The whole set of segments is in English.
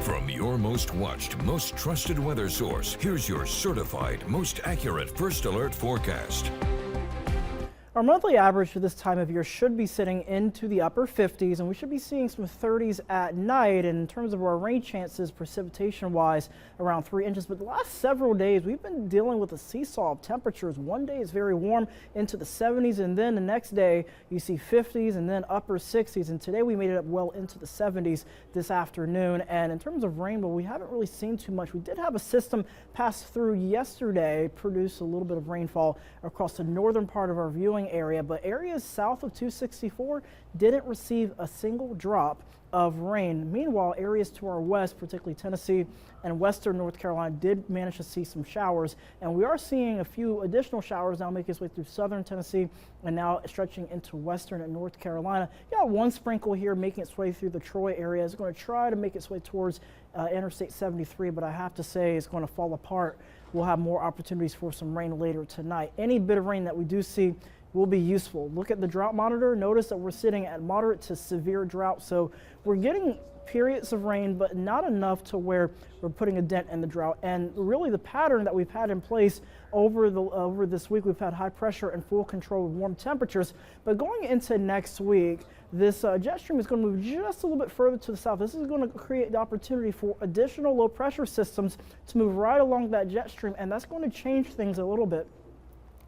From your most watched, most trusted weather source, here's your certified, most accurate First Alert forecast. Our monthly average for this time of year should be sitting into the upper 50s, and we should be seeing some 30s at night. And in terms of our rain chances, precipitation wise, around 3 inches. But the last several days, we've been dealing with a seesaw of temperatures. One day is very warm into the 70s, and then the next day you see 50s and then upper 60s. And today we made it up well into the 70s this afternoon. And in terms of rainfall, we haven't really seen too much. We did have a system pass through yesterday, produce a little bit of rainfall across the northern part of our viewing area, but areas south of 264 didn't receive a single drop of rain. Meanwhile, areas to our west, particularly Tennessee and western North Carolina, did manage to see some showers, and we are seeing a few additional showers now making its way through southern Tennessee and now stretching into western and North Carolina. You got one sprinkle here making its way through the Troy area. It's going to try to make its way towards Interstate 73, but I have to say it's going to fall apart. We'll have more opportunities for some rain later tonight. Any bit of rain that we do see will be useful. Look at the drought monitor. Notice that we're sitting at moderate to severe drought. So we're getting periods of rain, but not enough to where we're putting a dent in the drought. And really the pattern that we've had in place over this week, we've had high pressure and full control of warm temperatures. But going into next week, this jet stream is going to move just a little bit further to the south. This is going to create the opportunity for additional low pressure systems to move right along that jet stream, and that's going to change things a little bit.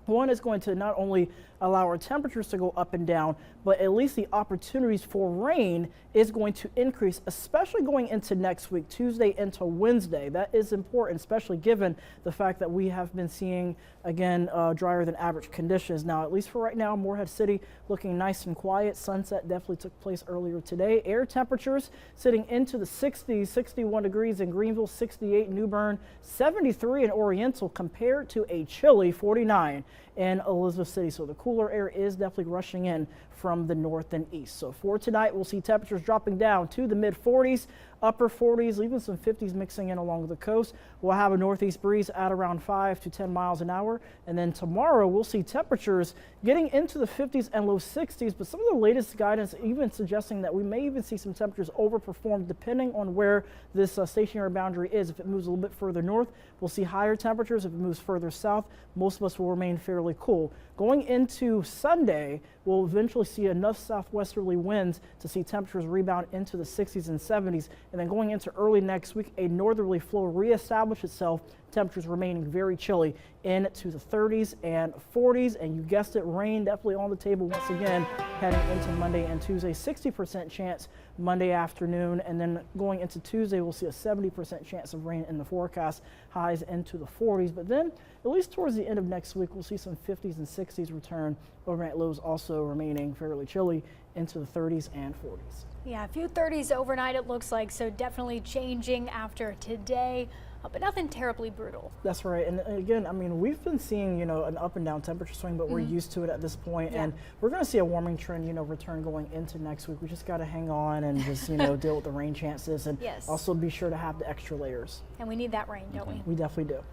One is going to not only allow our temperatures to go up and down, but at least the opportunities for rain is going to increase, especially going into next week, Tuesday into Wednesday. That is important, especially given the fact that we have been seeing, again, drier than average conditions. Now, at least for right now, Morehead City looking nice and quiet. Sunset definitely took place earlier today. Air temperatures sitting into the 60s, 61 degrees in Greenville, 68 New Bern, 73 in Oriental, compared to a chilly 49 in Elizabeth City. So the cooler air is definitely rushing in from the north and east. So for tonight, we'll see temperatures dropping down to the mid 40s, upper 40s, even some 50s mixing in along the coast. We'll have a northeast breeze at around 5 to 10 miles an hour. And then tomorrow we'll see temperatures getting into the 50s and low 60s, but some of the latest guidance even suggesting that we may even see some temperatures overperform depending on where this stationary boundary is. If it moves a little bit further north, we'll see higher temperatures. If it moves further south, most of us will remain fairly cool. Going into Sunday, we'll eventually see enough southwesterly winds to see temperatures rebound into the 60s and 70s. And then going into early next week, a northerly flow reestablish itself, temperatures remaining very chilly into the 30s and 40s. And you guessed it, rain definitely on the table once again heading into Monday and Tuesday. 60% chance Monday afternoon, and then going into Tuesday we'll see a 70% chance of rain in the forecast, highs into the 40s. But then at least towards the end of next week we'll see some 50s and 60s return. Overnight lows also remaining fairly chilly into the 30s and 40s. Yeah, a few 30s overnight it looks like, so definitely changing after today. But nothing terribly brutal. That's right. And again, I mean, we've been seeing, an up and down temperature swing, but we're used to it at this point. Yeah. And we're going to see a warming trend, return going into next week. We just got to hang on and just, deal with the rain chances, and also be sure to have the extra layers. And we need that rain, don't we? We definitely do.